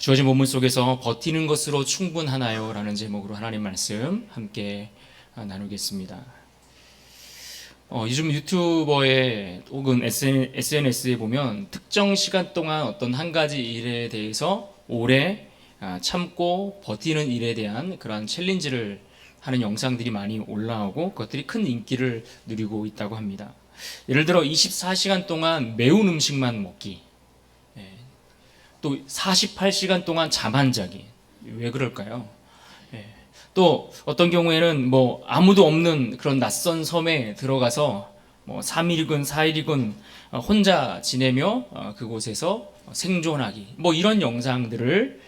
주어진 본문 속에서 버티는 것으로 충분하나요? 라는 제목으로 하나님 말씀 함께 나누겠습니다. 요즘 유튜버에 혹은 SNS에 보면 특정 시간 동안 어떤 한 가지 일에 대해서 오래 참고 버티는 일에 대한 그런 챌린지를 하는 영상들이 많이 올라오고 그것들이 큰 인기를 누리고 있다고 합니다. 예를 들어 24시간 동안 매운 음식만 먹기, 또 48시간 동안 잠 안 자기. 왜 그럴까요? 또 어떤 경우에는 아무도 없는 그런 낯선 섬에 들어가서 3일이건 4일이건 혼자 지내며 그곳에서 생존하기. 이런 영상들을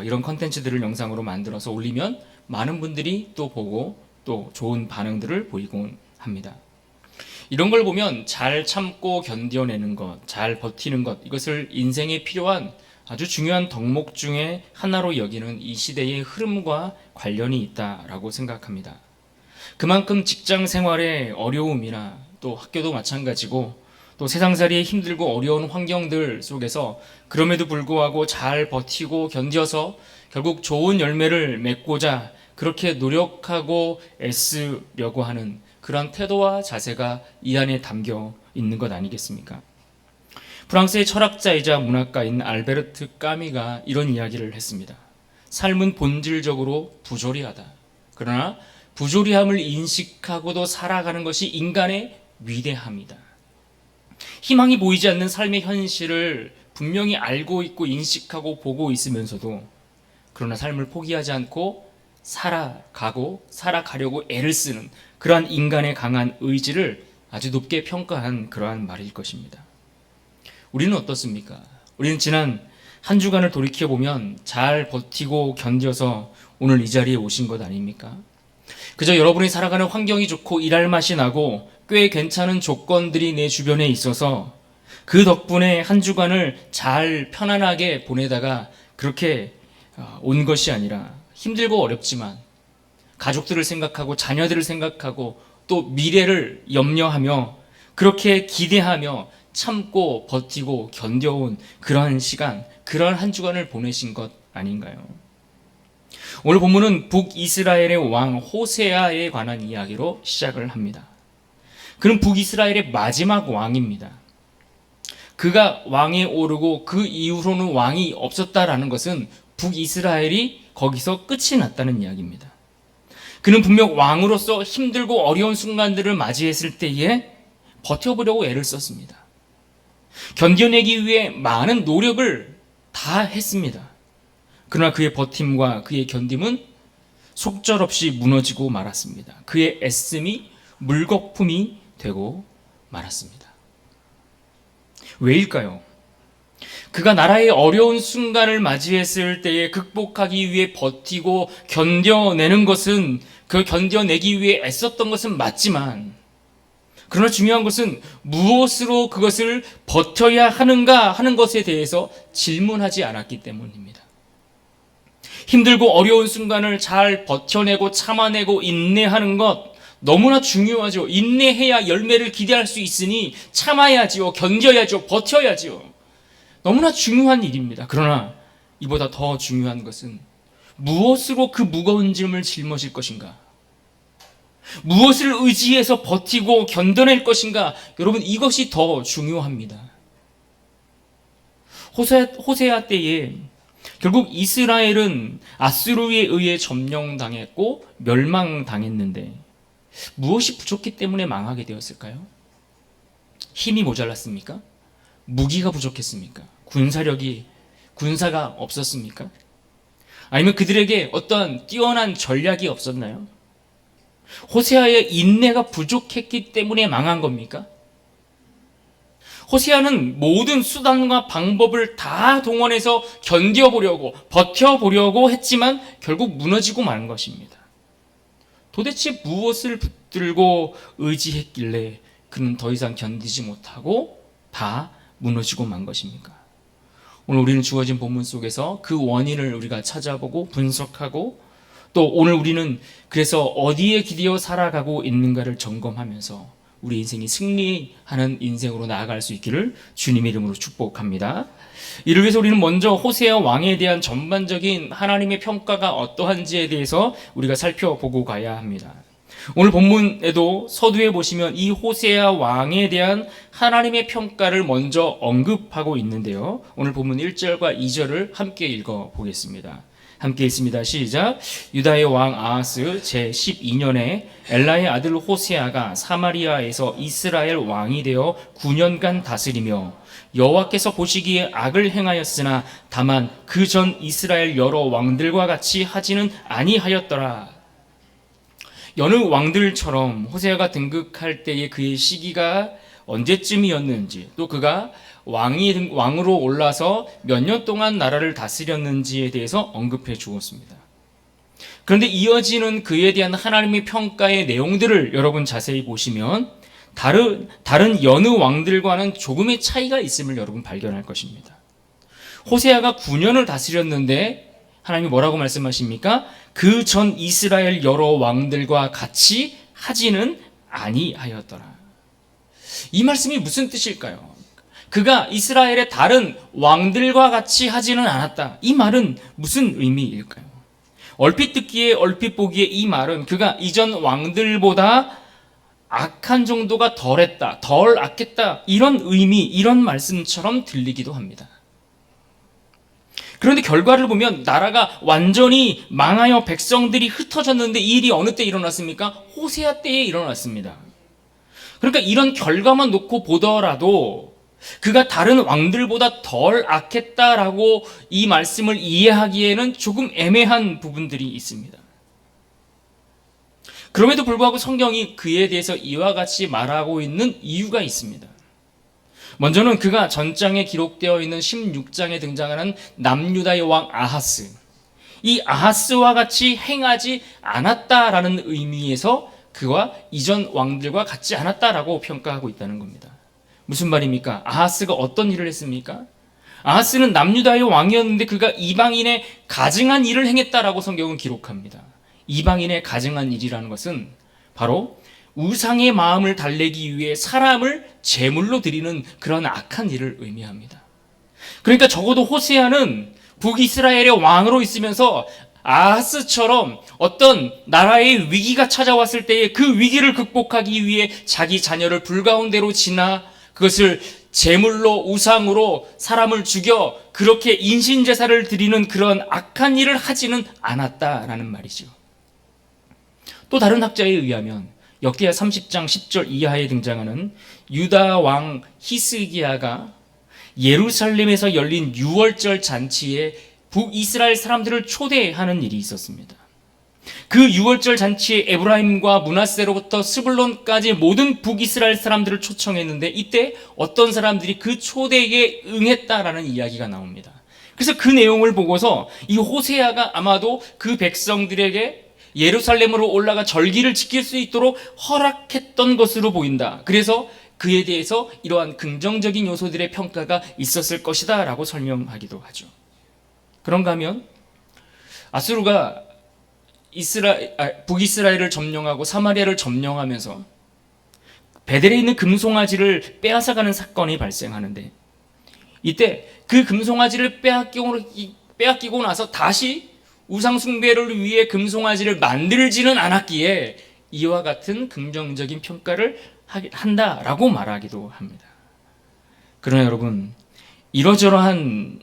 이런 컨텐츠들을 영상으로 만들어서 올리면 많은 분들이 또 보고 또 좋은 반응들을 보이곤 합니다. 이런 걸 보면 잘 참고 견뎌내는 것, 잘 버티는 것, 이것을 인생에 필요한 아주 중요한 덕목 중에 하나로 여기는 이 시대의 흐름과 관련이 있다라고 생각합니다. 그만큼 직장 생활의 어려움이나 또 학교도 마찬가지고 또 세상살이에 힘들고 어려운 환경들 속에서 그럼에도 불구하고 잘 버티고 견뎌서 결국 좋은 열매를 맺고자 그렇게 노력하고 애쓰려고 하는 그런 태도와 자세가 이 안에 담겨 있는 것 아니겠습니까? 프랑스의 철학자이자 문학가인 알베르트 까미가 이런 이야기를 했습니다. 삶은 본질적으로 부조리하다. 그러나 부조리함을 인식하고도 살아가는 것이 인간의 위대함이다. 희망이 보이지 않는 삶의 현실을 분명히 알고 있고 인식하고 보고 있으면서도 그러나 삶을 포기하지 않고 살아가려고 애를 쓰는 그러한 인간의 강한 의지를 아주 높게 평가한 그러한 말일 것입니다. 우리는 어떻습니까? 우리는 지난 한 주간을 돌이켜보면 잘 버티고 견뎌서 오늘 이 자리에 오신 것 아닙니까? 그저 여러분이 살아가는 환경이 좋고 일할 맛이 나고 꽤 괜찮은 조건들이 내 주변에 있어서 그 덕분에 한 주간을 잘 편안하게 보내다가 그렇게 온 것이 아니라 힘들고 어렵지만 가족들을 생각하고 자녀들을 생각하고 또 미래를 염려하며 그렇게 기대하며 참고 버티고 견뎌온 그러한 시간, 그러한 한 주간을 보내신 것 아닌가요? 오늘 본문은 북이스라엘의 왕 호세아에 관한 이야기로 시작을 합니다. 그는 북이스라엘의 마지막 왕입니다. 그가 왕에 오르고 그 이후로는 왕이 없었다라는 것은 북이스라엘이 거기서 끝이 났다는 이야기입니다. 그는 분명 왕으로서 힘들고 어려운 순간들을 맞이했을 때에 버텨보려고 애를 썼습니다. 견뎌내기 위해 많은 노력을 다 했습니다. 그러나 그의 버팀과 그의 견딤은 속절없이 무너지고 말았습니다. 그의 애씀이 물거품이 되고 말았습니다. 왜일까요? 그가 나라의 어려운 순간을 맞이했을 때에 극복하기 위해 버티고 견뎌내는 것은 그 견뎌내기 위해 애썼던 것은 맞지만 그러나 중요한 것은 무엇으로 그것을 버텨야 하는가 하는 것에 대해서 질문하지 않았기 때문입니다. 힘들고 어려운 순간을 잘 버텨내고 참아내고 인내하는 것 너무나 중요하죠. 인내해야 열매를 기대할 수 있으니 참아야지요. 견뎌야죠. 버텨야지요. 너무나 중요한 일입니다. 그러나 이보다 더 중요한 것은 무엇으로 그 무거운 짐을 짊어질 것인가? 무엇을 의지해서 버티고 견뎌낼 것인가? 여러분, 이것이 더 중요합니다. 호세아 때에 결국 이스라엘은 아수르에 의해 점령당했고 멸망당했는데 무엇이 부족했기 때문에 망하게 되었을까요? 힘이 모자랐습니까? 무기가 부족했습니까? 군사가 없었습니까? 아니면 그들에게 어떤 뛰어난 전략이 없었나요? 호세아의 인내가 부족했기 때문에 망한 겁니까? 호세아는 모든 수단과 방법을 다 동원해서 견뎌보려고 버텨보려고 했지만 결국 무너지고 만 것입니다. 도대체 무엇을 붙들고 의지했길래 그는 더 이상 견디지 못하고 다 무너지고 만 것입니까? 오늘 우리는 주어진 본문 속에서 그 원인을 우리가 찾아보고 분석하고 또 오늘 우리는 그래서 어디에 기대어 살아가고 있는가를 점검하면서 우리 인생이 승리하는 인생으로 나아갈 수 있기를 주님의 이름으로 축복합니다. 이를 위해서 우리는 먼저 호세아 왕에 대한 전반적인 하나님의 평가가 어떠한지에 대해서 우리가 살펴보고 가야 합니다. 오늘 본문에도 서두에 보시면 이 호세아 왕에 대한 하나님의 평가를 먼저 언급하고 있는데요. 오늘 본문 1절과 2절을 함께 읽어보겠습니다. 함께 있습니다. 시작. 유다의 왕 아하스 제12년에 엘라의 아들 호세아가 사마리아에서 이스라엘 왕이 되어 9년간 다스리며 여호와께서 보시기에 악을 행하였으나 다만 그 전 이스라엘 여러 왕들과 같이 하지는 아니하였더라. 여느 왕들처럼 호세아가 등극할 때의 그의 시기가 언제쯤이었는지, 또 그가 왕으로 올라서 몇 년 동안 나라를 다스렸는지에 대해서 언급해 주었습니다. 그런데 이어지는 그에 대한 하나님의 평가의 내용들을 여러분 자세히 보시면 다른 여느 왕들과는 조금의 차이가 있음을 여러분 발견할 것입니다. 호세아가 9년을 다스렸는데 하나님이 뭐라고 말씀하십니까? 그 전 이스라엘 여러 왕들과 같이 하지는 아니하였더라. 이 말씀이 무슨 뜻일까요? 그가 이스라엘의 다른 왕들과 같이 하지는 않았다. 이 말은 무슨 의미일까요? 얼핏 듣기에 얼핏 보기에 이 말은 그가 이전 왕들보다 악한 정도가 덜했다, 덜 악했다, 이런 의미, 이런 말씀처럼 들리기도 합니다. 그런데 결과를 보면 나라가 완전히 망하여 백성들이 흩어졌는데 이 일이 어느 때 일어났습니까? 호세아 때에 일어났습니다. 그러니까 이런 결과만 놓고 보더라도 그가 다른 왕들보다 덜 악했다라고 이 말씀을 이해하기에는 조금 애매한 부분들이 있습니다. 그럼에도 불구하고 성경이 그에 대해서 이와 같이 말하고 있는 이유가 있습니다. 먼저는 그가 전장에 기록되어 있는 16장에 등장하는 남유다의 왕 아하스, 이 아하스와 같이 행하지 않았다라는 의미에서 그와 이전 왕들과 같지 않았다라고 평가하고 있다는 겁니다. 무슨 말입니까? 아하스가 어떤 일을 했습니까? 아하스는 남유다의 왕이었는데 그가 이방인의 가증한 일을 행했다라고 성경은 기록합니다. 이방인의 가증한 일이라는 것은 바로 우상의 마음을 달래기 위해 사람을 제물로 드리는 그런 악한 일을 의미합니다. 그러니까 적어도 호세아는 북이스라엘의 왕으로 있으면서 아하스처럼 어떤 나라의 위기가 찾아왔을 때에 그 위기를 극복하기 위해 자기 자녀를 불가운데로 지나 그것을 제물로 우상으로 사람을 죽여 그렇게 인신제사를 드리는 그런 악한 일을 하지는 않았다라는 말이죠. 또 다른 학자에 의하면 역대하 30장 10절 이하에 등장하는 유다 왕 히스기야가 예루살렘에서 열린 유월절 잔치에 북이스라엘 사람들을 초대하는 일이 있었습니다. 그 유월절 잔치에 에브라임과 므낫세로부터 스불론까지 모든 북이스라엘 사람들을 초청했는데 이때 어떤 사람들이 그 초대에 응했다라는 이야기가 나옵니다. 그래서 그 내용을 보고서 이 호세아가 아마도 그 백성들에게 예루살렘으로 올라가 절기를 지킬 수 있도록 허락했던 것으로 보인다. 그래서 그에 대해서 이러한 긍정적인 요소들의 평가가 있었을 것이다 라고 설명하기도 하죠. 그런가 하면 아수르가 북이스라엘을 점령하고 사마리아를 점령하면서 베델에 있는 금송아지를 빼앗아가는 사건이 발생하는데 이때 그 금송아지를 빼앗기고 나서 다시 우상숭배를 위해 금송아지를 만들지는 않았기에 이와 같은 긍정적인 평가를 한다라고 말하기도 합니다. 그러나 여러분, 이런저런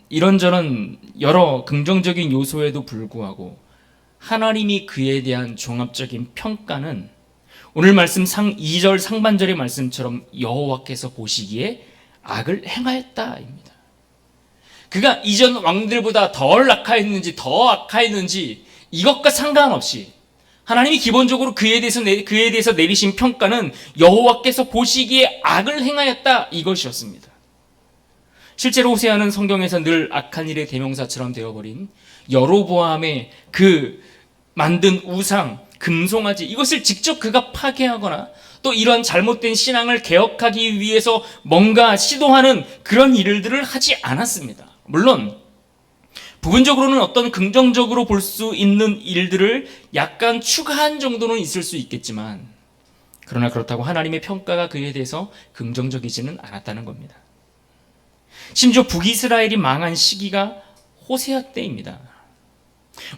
여러 긍정적인 요소에도 불구하고 하나님이 그에 대한 종합적인 평가는 오늘 말씀 2절 상반절의 말씀처럼 여호와께서 보시기에 악을 행하였다입니다. 그가 이전 왕들보다 덜 악하였는지 더 악하였는지 이것과 상관없이 하나님이 기본적으로 그에 대해서 내리신 평가는 여호와께서 보시기에 악을 행하였다 이것이었습니다. 실제로 호세아는 성경에서 늘 악한 일의 대명사처럼 되어버린 여로보암의 그 만든 우상, 금송아지 이것을 직접 그가 파괴하거나 또 이런 잘못된 신앙을 개혁하기 위해서 뭔가 시도하는 그런 일들을 하지 않았습니다. 물론 부분적으로는 어떤 긍정적으로 볼 수 있는 일들을 약간 추가한 정도는 있을 수 있겠지만 그러나 그렇다고 하나님의 평가가 그에 대해서 긍정적이지는 않았다는 겁니다. 심지어 북이스라엘이 망한 시기가 호세아 때입니다.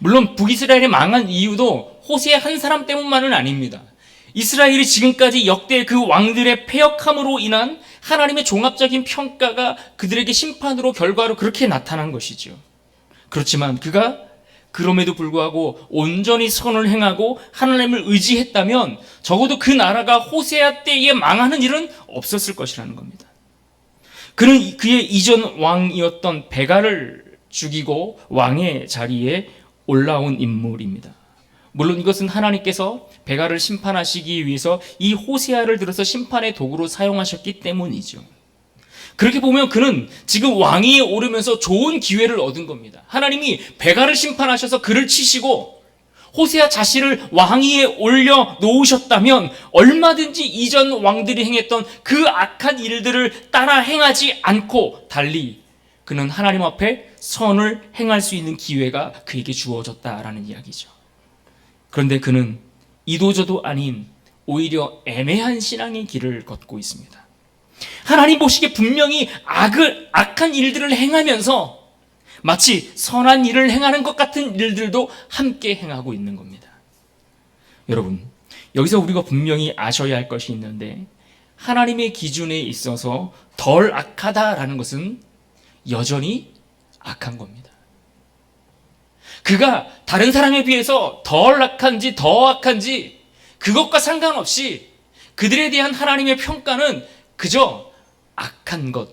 물론 북이스라엘이 망한 이유도 호세아 한 사람 때문만은 아닙니다. 이스라엘이 지금까지 역대 그 왕들의 패역함으로 인한 하나님의 종합적인 평가가 그들에게 심판으로 결과로 그렇게 나타난 것이죠. 그렇지만 그가 그럼에도 불구하고 온전히 선을 행하고 하나님을 의지했다면 적어도 그 나라가 호세아 때에 망하는 일은 없었을 것이라는 겁니다. 그는 그의 이전 왕이었던 베가를 죽이고 왕의 자리에 올라온 인물입니다. 물론 이것은 하나님께서 베가를 심판하시기 위해서 이 호세아를 들어서 심판의 도구로 사용하셨기 때문이죠. 그렇게 보면 그는 지금 왕위에 오르면서 좋은 기회를 얻은 겁니다. 하나님이 베가를 심판하셔서 그를 치시고 호세아 자신을 왕위에 올려 놓으셨다면 얼마든지 이전 왕들이 행했던 그 악한 일들을 따라 행하지 않고 달리 그는 하나님 앞에 선을 행할 수 있는 기회가 그에게 주어졌다라는 이야기죠. 그런데 그는 이도저도 아닌 오히려 애매한 신앙의 길을 걷고 있습니다. 하나님 보시기에 분명히 악한 일들을 행하면서 마치 선한 일을 행하는 것 같은 일들도 함께 행하고 있는 겁니다. 여러분, 여기서 우리가 분명히 아셔야 할 것이 있는데 하나님의 기준에 있어서 덜 악하다라는 것은 여전히 악한 겁니다. 그가 다른 사람에 비해서 덜 악한지 더 악한지 그것과 상관없이 그들에 대한 하나님의 평가는 그저 악한 것,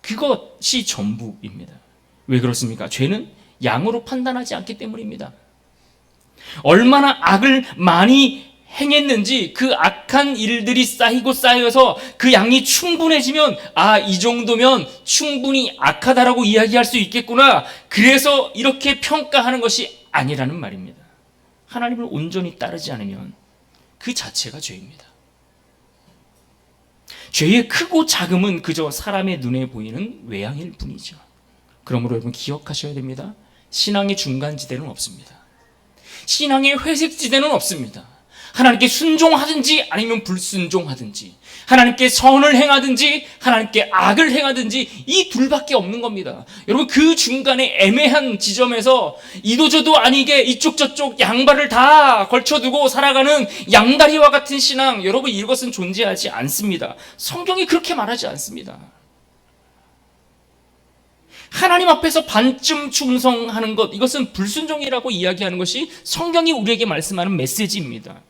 그것이 전부입니다. 왜 그렇습니까? 죄는 양으로 판단하지 않기 때문입니다. 얼마나 악을 많이 행했는지 그 악한 일들이 쌓이고 쌓여서 그 양이 충분해지면 이 정도면 충분히 악하다라고 이야기할 수 있겠구나. 그래서 이렇게 평가하는 것이 아니라는 말입니다. 하나님을 온전히 따르지 않으면 그 자체가 죄입니다. 죄의 크고 작음은 그저 사람의 눈에 보이는 외양일 뿐이죠. 그러므로 여러분 기억하셔야 됩니다. 신앙의 중간지대는 없습니다. 신앙의 회색지대는 없습니다. 하나님께 순종하든지 아니면 불순종하든지, 하나님께 선을 행하든지 하나님께 악을 행하든지 이 둘밖에 없는 겁니다. 여러분 그 중간에 애매한 지점에서 이도저도 아니게 이쪽 저쪽 양발을 다 걸쳐두고 살아가는 양다리와 같은 신앙, 여러분 이것은 존재하지 않습니다. 성경이 그렇게 말하지 않습니다. 하나님 앞에서 반쯤 충성하는 것, 이것은 불순종이라고 이야기하는 것이 성경이 우리에게 말씀하는 메시지입니다.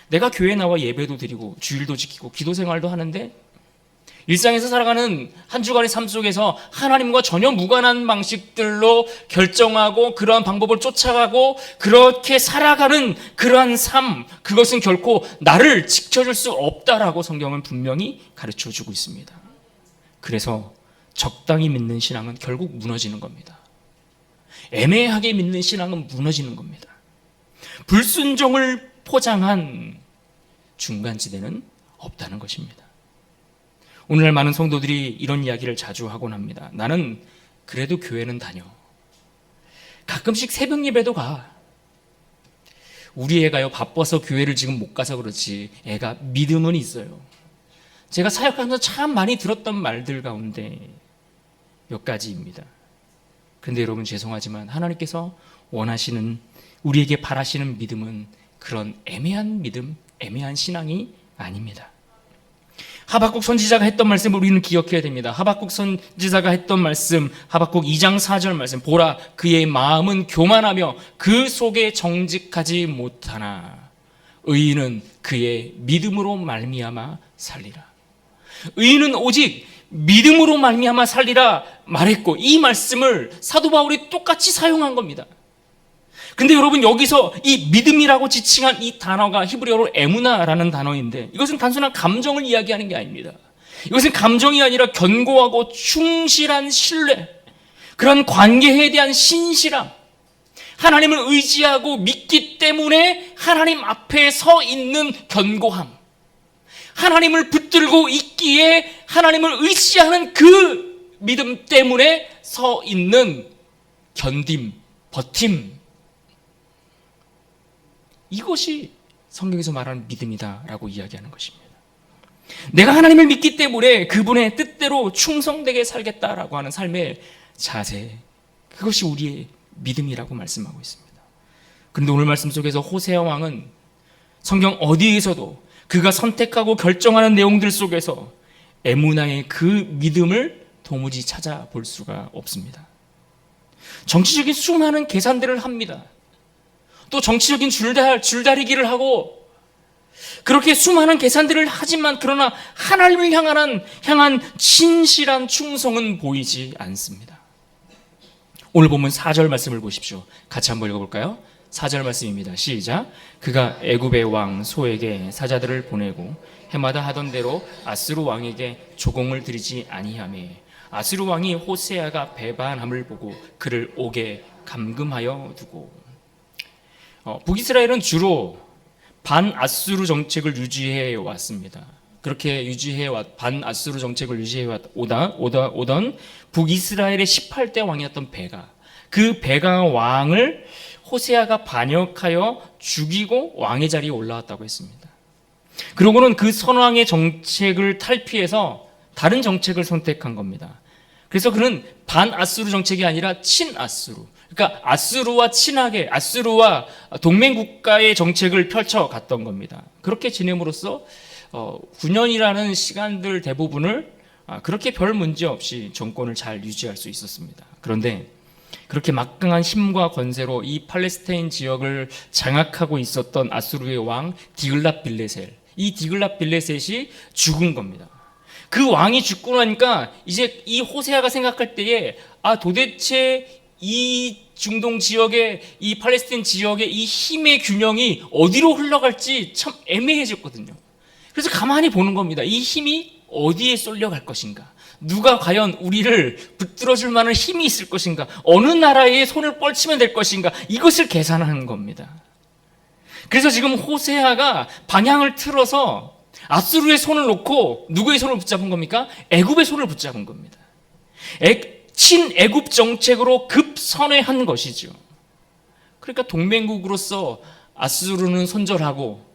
내가 교회에 나와 예배도 드리고 주일도 지키고 기도 생활도 하는데 일상에서 살아가는 한 주간의 삶 속에서 하나님과 전혀 무관한 방식들로 결정하고 그러한 방법을 쫓아가고 그렇게 살아가는 그러한 삶, 그것은 결코 나를 지켜줄 수 없다라고 성경은 분명히 가르쳐주고 있습니다. 그래서 적당히 믿는 신앙은 결국 무너지는 겁니다. 애매하게 믿는 신앙은 무너지는 겁니다. 불순종을 포장한 중간지대는 없다는 것입니다. 오늘날 많은 성도들이 이런 이야기를 자주 하곤 합니다. 나는 그래도 교회는 다녀. 가끔씩 새벽 예배도 가. 우리 애가요 바빠서 교회를 지금 못 가서 그렇지 애가 믿음은 있어요. 제가 사역하면서 참 많이 들었던 말들 가운데 몇 가지입니다. 그런데 여러분 죄송하지만 하나님께서 원하시는, 우리에게 바라시는 믿음은 그런 애매한 믿음, 애매한 신앙이 아닙니다. 하박국 선지자가 했던 말씀을 우리는 기억해야 됩니다. 하박국 선지자가 했던 말씀, 하박국 2장 4절 말씀, 보라 그의 마음은 교만하며 그 속에 정직하지 못하나 의인은 그의 믿음으로 말미암아 살리라. 의인은 오직 믿음으로 말미암아 살리라 말했고, 이 말씀을 사도 바울이 똑같이 사용한 겁니다. 근데 여러분 여기서 이 믿음이라고 지칭한 이 단어가 히브리어로 에무나라는 단어인데 이것은 단순한 감정을 이야기하는 게 아닙니다. 이것은 감정이 아니라 견고하고 충실한 신뢰, 그런 관계에 대한 신실함, 하나님을 의지하고 믿기 때문에 하나님 앞에 서 있는 견고함, 하나님을 붙들고 있기에 하나님을 의지하는 그 믿음 때문에 서 있는 견딤, 버팀, 이것이 성경에서 말하는 믿음이다라고 이야기하는 것입니다. 내가 하나님을 믿기 때문에 그분의 뜻대로 충성되게 살겠다라고 하는 삶의 자세, 그것이 우리의 믿음이라고 말씀하고 있습니다. 그런데 오늘 말씀 속에서 호세아 왕은 성경 어디에서도 그가 선택하고 결정하는 내용들 속에서 에무나의 그 믿음을 도무지 찾아볼 수가 없습니다. 정치적인 수많은 계산들을 합니다. 또 정치적인 줄다리기를 하고 그렇게 수많은 계산들을 하지만 그러나 하나님을 향한 진실한 충성은 보이지 않습니다. 오늘 본문 4절 말씀을 보십시오. 같이 한번 읽어볼까요? 4절 말씀입니다. 시작. 그가 애굽의 왕 소에게 사자들을 보내고 해마다 하던 대로 아스루 왕에게 조공을 드리지 아니하매 아스루 왕이 호세아가 배반함을 보고 그를 옥에 감금하여 두고. 북이스라엘은 주로 반아수르 정책을 유지해 왔습니다. 그렇게 반아수르 정책을 유지해 오던 북이스라엘의 18대 왕이었던 베가, 그 베가 왕을 호세아가 반역하여 죽이고 왕의 자리에 올라왔다고 했습니다. 그러고는 그 선왕의 정책을 탈피해서 다른 정책을 선택한 겁니다. 그래서 그는 반아수르 정책이 아니라 친아수르, 그러니까 아수르와 친하게, 아수르와 동맹국가의 정책을 펼쳐갔던 겁니다. 그렇게 지냄으로써 9년이라는 시간들 대부분을 그렇게 별 문제 없이 정권을 잘 유지할 수 있었습니다. 그런데 그렇게 막강한 힘과 권세로 이 팔레스타인 지역을 장악하고 있었던 아수르의 왕 디글랏 빌레셀, 이 디글랏 빌레셋이 죽은 겁니다. 그 왕이 죽고 나니까 이제 이 호세아가 생각할 때에 도대체 이 중동 지역의, 이 팔레스타인 지역의 이 힘의 균형이 어디로 흘러갈지 참 애매해졌거든요. 그래서 가만히 보는 겁니다. 이 힘이 어디에 쏠려갈 것인가? 누가 과연 우리를 붙들어줄 만한 힘이 있을 것인가? 어느 나라에 손을 뻗치면 될 것인가? 이것을 계산하는 겁니다. 그래서 지금 호세아가 방향을 틀어서 아수르의 손을 놓고 누구의 손을 붙잡은 겁니까? 애굽의 손을 붙잡은 겁니다. 친애굽 정책으로 급선회한 것이죠. 그러니까 동맹국으로서 아수르는 손절하고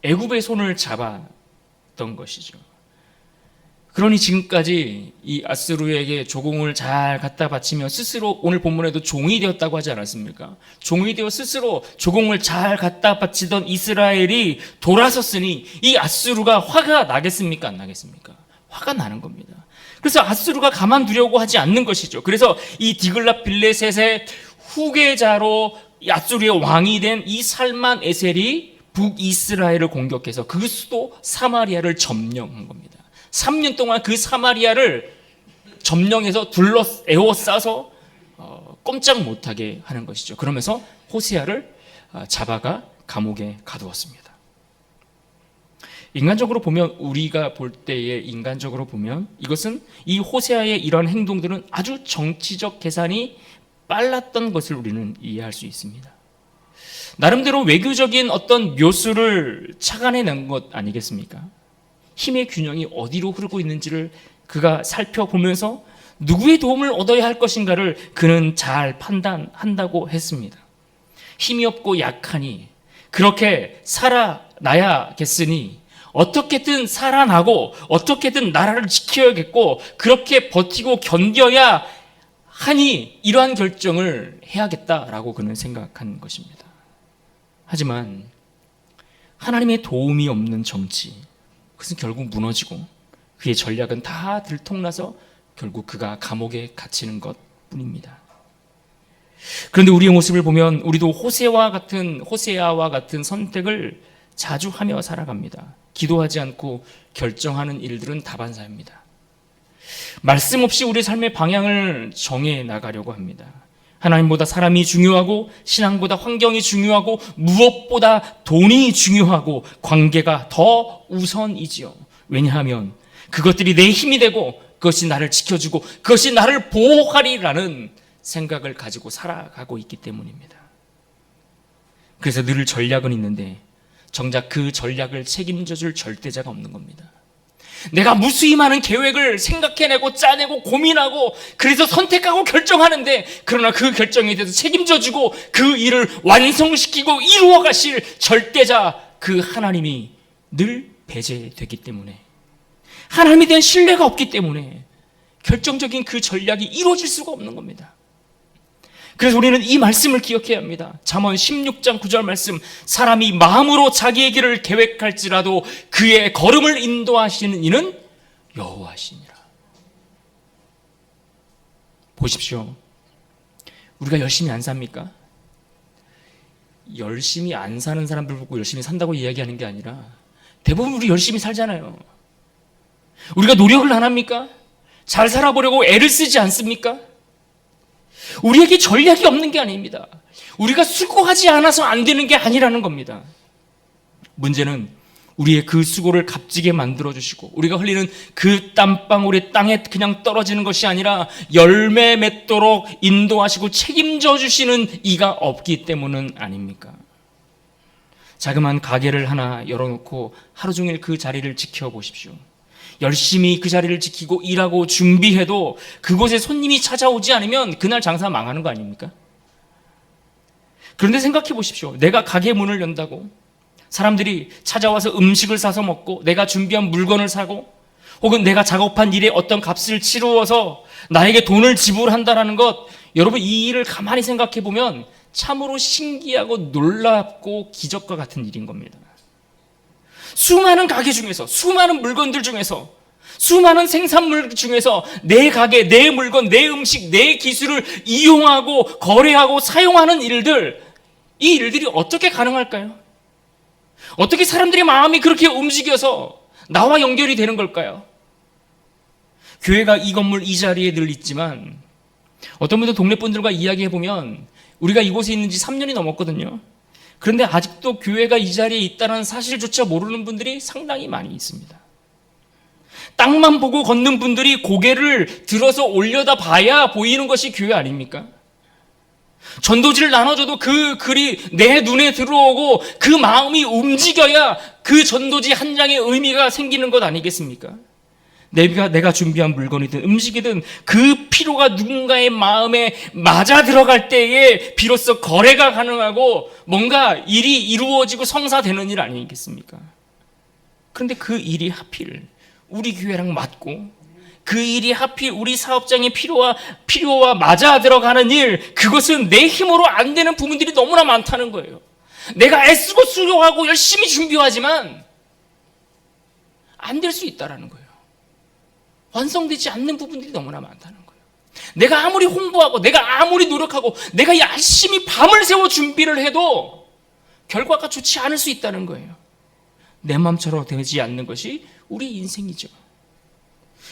애굽의 손을 잡았던 것이죠. 그러니 지금까지 이 아수르에게 조공을 잘 갖다 바치며 스스로 오늘 본문에도 종이 되었다고 하지 않았습니까? 종이 되어 스스로 조공을 잘 갖다 바치던 이스라엘이 돌아섰으니 이 아수르가 화가 나겠습니까? 안 나겠습니까? 화가 나는 겁니다. 그래서 아수르가 가만두려고 하지 않는 것이죠. 그래서 이 디글랏 빌레셋의 후계자로 아수르의 왕이 된 이 살만 에셀이 북이스라엘을 공격해서 그 수도 사마리아를 점령한 겁니다. 3년 동안 그 사마리아를 점령해서 에워싸서 꼼짝 못하게 하는 것이죠. 그러면서 호세아를 잡아가 감옥에 가두었습니다. 인간적으로 보면, 우리가 볼 때에 인간적으로 보면 이것은, 이 호세아의 이런 행동들은 아주 정치적 계산이 빨랐던 것을 우리는 이해할 수 있습니다. 나름대로 외교적인 어떤 묘수를 착안해낸 것 아니겠습니까? 힘의 균형이 어디로 흐르고 있는지를 그가 살펴보면서 누구의 도움을 얻어야 할 것인가를 그는 잘 판단한다고 했습니다. 힘이 없고 약하니 그렇게 살아나야겠으니 어떻게든 살아나고 어떻게든 나라를 지켜야겠고 그렇게 버티고 견뎌야 하니 이러한 결정을 해야겠다라고 그는 생각한 것입니다. 하지만 하나님의 도움이 없는 정치, 그것은 결국 무너지고 그의 전략은 다 들통나서 결국 그가 감옥에 갇히는 것뿐입니다. 그런데 우리의 모습을 보면 우리도 호세아와 같은 선택을 자주 하며 살아갑니다. 기도하지 않고 결정하는 일들은 다반사입니다. 말씀 없이 우리 삶의 방향을 정해 나가려고 합니다. 하나님보다 사람이 중요하고 신앙보다 환경이 중요하고 무엇보다 돈이 중요하고 관계가 더 우선이지요. 왜냐하면 그것들이 내 힘이 되고 그것이 나를 지켜주고 그것이 나를 보호하리라는 생각을 가지고 살아가고 있기 때문입니다. 그래서 늘 전략은 있는데 정작 그 전략을 책임져줄 절대자가 없는 겁니다. 내가 무수히 많은 계획을 생각해내고 짜내고 고민하고 그래서 선택하고 결정하는데, 그러나 그 결정에 대해서 책임져주고 그 일을 완성시키고 이루어 가실 절대자, 그 하나님이 늘 배제되기 때문에, 하나님에 대한 신뢰가 없기 때문에 결정적인 그 전략이 이루어질 수가 없는 겁니다. 그래서 우리는 이 말씀을 기억해야 합니다. 잠언 16장 9절 말씀, 사람이 마음으로 자기의 길을 계획할지라도 그의 걸음을 인도하시는 이는 여호와시니라. 보십시오. 우리가 열심히 안 삽니까? 열심히 안 사는 사람들 보고 열심히 산다고 이야기하는 게 아니라 대부분 우리 열심히 살잖아요. 우리가 노력을 안 합니까? 잘 살아보려고 애를 쓰지 않습니까? 우리에게 전략이 없는 게 아닙니다. 우리가 수고하지 않아서 안 되는 게 아니라는 겁니다. 문제는 우리의 그 수고를 값지게 만들어주시고 우리가 흘리는 그 땀방울이 땅에 그냥 떨어지는 것이 아니라 열매 맺도록 인도하시고 책임져 주시는 이가 없기 때문은 아닙니까? 자그마한 가게를 하나 열어놓고 하루 종일 그 자리를 지켜보십시오. 열심히 그 자리를 지키고 일하고 준비해도 그곳에 손님이 찾아오지 않으면 그날 장사 망하는 거 아닙니까? 그런데 생각해 보십시오. 내가 가게 문을 연다고 사람들이 찾아와서 음식을 사서 먹고 내가 준비한 물건을 사고 혹은 내가 작업한 일에 어떤 값을 치루어서 나에게 돈을 지불한다는 것, 여러분 이 일을 가만히 생각해 보면 참으로 신기하고 놀랍고 기적과 같은 일인 겁니다. 수많은 가게 중에서, 수많은 물건들 중에서, 수많은 생산물 중에서 내 가게, 내 물건, 내 음식, 내 기술을 이용하고 거래하고 사용하는 일들, 이 일들이 어떻게 가능할까요? 어떻게 사람들의 마음이 그렇게 움직여서 나와 연결이 되는 걸까요? 교회가 이 건물 이 자리에 늘 있지만 어떤 분들 동네 분들과 이야기해보면 우리가 이곳에 있는지 3년이 넘었거든요. 그런데 아직도 교회가 이 자리에 있다는 사실조차 모르는 분들이 상당히 많이 있습니다. 땅만 보고 걷는 분들이 고개를 들어서 올려다 봐야 보이는 것이 교회 아닙니까? 전도지를 나눠줘도 그 글이 내 눈에 들어오고 그 마음이 움직여야 그 전도지 한 장의 의미가 생기는 것 아니겠습니까? 내가 준비한 물건이든 음식이든 그 피로가 누군가의 마음에 맞아 들어갈 때에 비로소 거래가 가능하고 뭔가 일이 이루어지고 성사되는 일 아니겠습니까? 그런데 그 일이 하필 우리 교회랑 맞고 그 일이 하필 우리 사업장의 필요와 맞아 들어가는 일, 그것은 내 힘으로 안 되는 부분들이 너무나 많다는 거예요. 내가 애쓰고 수고하고 열심히 준비하지만 안 될 수 있다는 거예요. 완성되지 않는 부분들이 너무나 많다는 거예요. 내가 아무리 홍보하고 내가 아무리 노력하고 내가 열심히 밤을 새워 준비를 해도 결과가 좋지 않을 수 있다는 거예요. 내 마음처럼 되지 않는 것이 우리 인생이죠.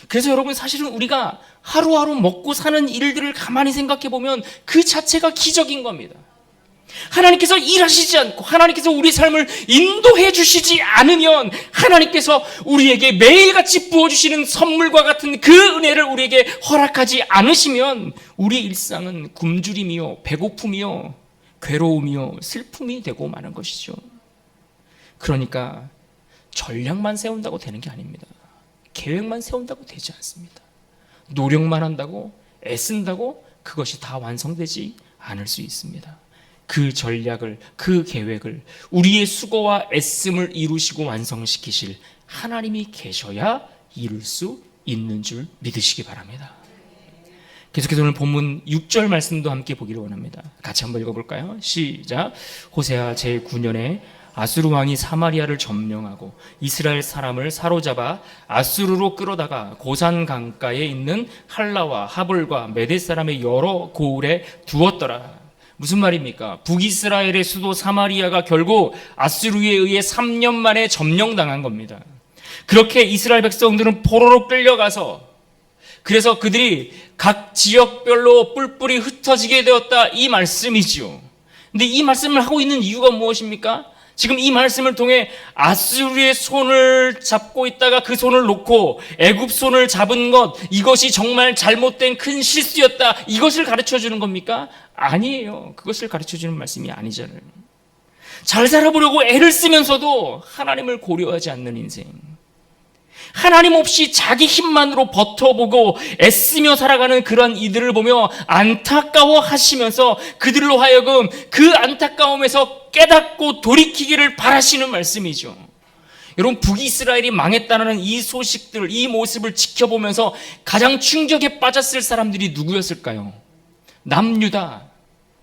그래서 여러분, 사실은 우리가 하루하루 먹고 사는 일들을 가만히 생각해 보면 그 자체가 기적인 겁니다. 하나님께서 일하시지 않고 하나님께서 우리 삶을 인도해 주시지 않으면, 하나님께서 우리에게 매일같이 부어주시는 선물과 같은 그 은혜를 우리에게 허락하지 않으시면 우리 일상은 굶주림이요, 배고픔이요, 괴로움이요, 슬픔이 되고 마는 것이죠. 그러니까 전략만 세운다고 되는 게 아닙니다. 계획만 세운다고 되지 않습니다. 노력만 한다고, 애쓴다고 그것이 다 완성되지 않을 수 있습니다. 그 전략을, 그 계획을, 우리의 수고와 애씀을 이루시고 완성시키실 하나님이 계셔야 이룰 수 있는 줄 믿으시기 바랍니다. 계속해서 오늘 본문 6절 말씀도 함께 보기를 원합니다. 같이 한번 읽어볼까요? 시작. 호세아 제9년에 아수르 왕이 사마리아를 점령하고 이스라엘 사람을 사로잡아 아수르로 끌어다가 고산 강가에 있는 할라와 하볼과 메대 사람의 여러 고을에 두었더라. 무슨 말입니까? 북이스라엘의 수도 사마리아가 결국 아수르에 의해 3년 만에 점령당한 겁니다. 그렇게 이스라엘 백성들은 포로로 끌려가서, 그래서 그들이 각 지역별로 뿔뿔이 흩어지게 되었다, 이 말씀이죠. 근데 이 말씀을 하고 있는 이유가 무엇입니까? 지금 이 말씀을 통해 아수르의 손을 잡고 있다가 그 손을 놓고 애굽 손을 잡은 것, 이것이 정말 잘못된 큰 실수였다, 이것을 가르쳐 주는 겁니까? 아니에요. 그것을 가르쳐 주는 말씀이 아니잖아요. 잘 살아보려고 애를 쓰면서도 하나님을 고려하지 않는 인생, 하나님 없이 자기 힘만으로 버텨보고 애쓰며 살아가는 그런 이들을 보며 안타까워 하시면서 그들로 하여금 그 안타까움에서 깨닫고 돌이키기를 바라시는 말씀이죠. 여러분, 북이스라엘이 망했다는 이 소식들, 이 모습을 지켜보면서 가장 충격에 빠졌을 사람들이 누구였을까요? 남유다,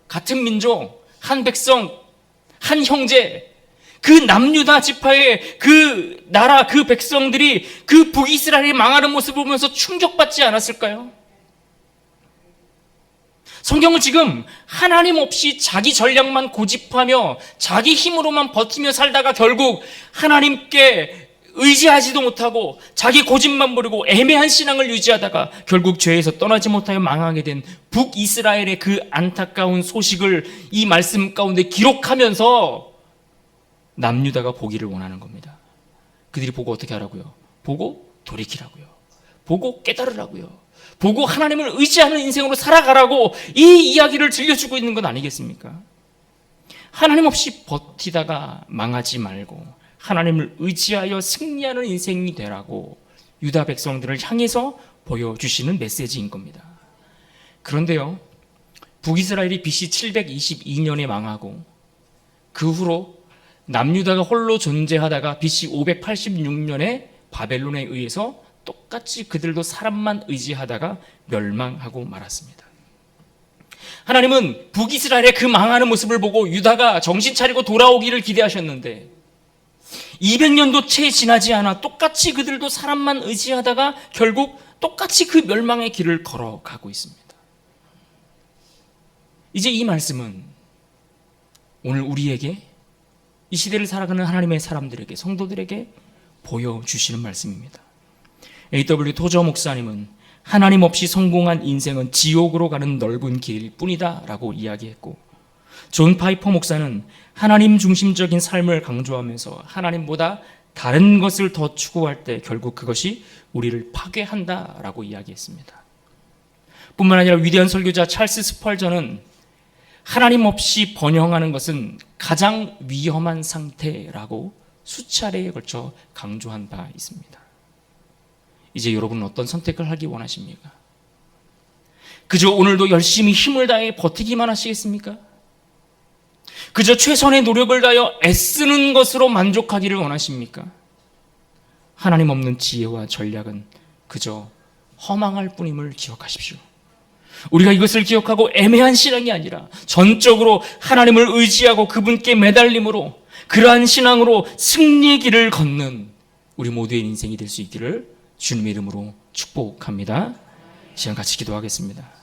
같은 민족, 한 백성, 한 형제, 그 남유다 지파의 그 나라, 그 백성들이 그 북이스라엘이 망하는 모습을 보면서 충격받지 않았을까요? 성경은 지금 하나님 없이 자기 전략만 고집하며 자기 힘으로만 버티며 살다가 결국 하나님께 의지하지도 못하고 자기 고집만 부리고 애매한 신앙을 유지하다가 결국 죄에서 떠나지 못하여 망하게 된 북이스라엘의 그 안타까운 소식을 이 말씀 가운데 기록하면서 남유다가 보기를 원하는 겁니다. 그들이 보고 어떻게 하라고요? 보고 돌이키라고요. 보고 깨달으라고요. 보고 하나님을 의지하는 인생으로 살아가라고 이 이야기를 들려주고 있는 건 아니겠습니까? 하나님 없이 버티다가 망하지 말고 하나님을 의지하여 승리하는 인생이 되라고 유다 백성들을 향해서 보여주시는 메시지인 겁니다. 그런데요, 북이스라엘이 BC 722년에 망하고 그 후로 남유다가 홀로 존재하다가 BC 586년에 바벨론에 의해서 똑같이 그들도 사람만 의지하다가 멸망하고 말았습니다. 하나님은 북이스라엘의 그 망하는 모습을 보고 유다가 정신 차리고 돌아오기를 기대하셨는데 200년도 채 지나지 않아 똑같이 그들도 사람만 의지하다가 결국 똑같이 그 멸망의 길을 걸어가고 있습니다. 이제 이 말씀은 오늘 우리에게, 이 시대를 살아가는 하나님의 사람들에게, 성도들에게 보여주시는 말씀입니다. A.W. 토저 목사님은 하나님 없이 성공한 인생은 지옥으로 가는 넓은 길일 뿐이다 라고 이야기했고, 존 파이퍼 목사는 하나님 중심적인 삶을 강조하면서 하나님보다 다른 것을 더 추구할 때 결국 그것이 우리를 파괴한다 라고 이야기했습니다. 뿐만 아니라 위대한 설교자 찰스 스펄전은 하나님 없이 번영하는 것은 가장 위험한 상태라고 수차례에 걸쳐 강조한 바 있습니다. 이제 여러분은 어떤 선택을 하기 원하십니까? 그저 오늘도 열심히 힘을 다해 버티기만 하시겠습니까? 그저 최선의 노력을 다하여 애쓰는 것으로 만족하기를 원하십니까? 하나님 없는 지혜와 전략은 그저 허망할 뿐임을 기억하십시오. 우리가 이것을 기억하고 애매한 신앙이 아니라 전적으로 하나님을 의지하고 그분께 매달림으로 그러한 신앙으로 승리의 길을 걷는 우리 모두의 인생이 될 수 있기를 주님의 이름으로 축복합니다. 시간 같이 기도하겠습니다.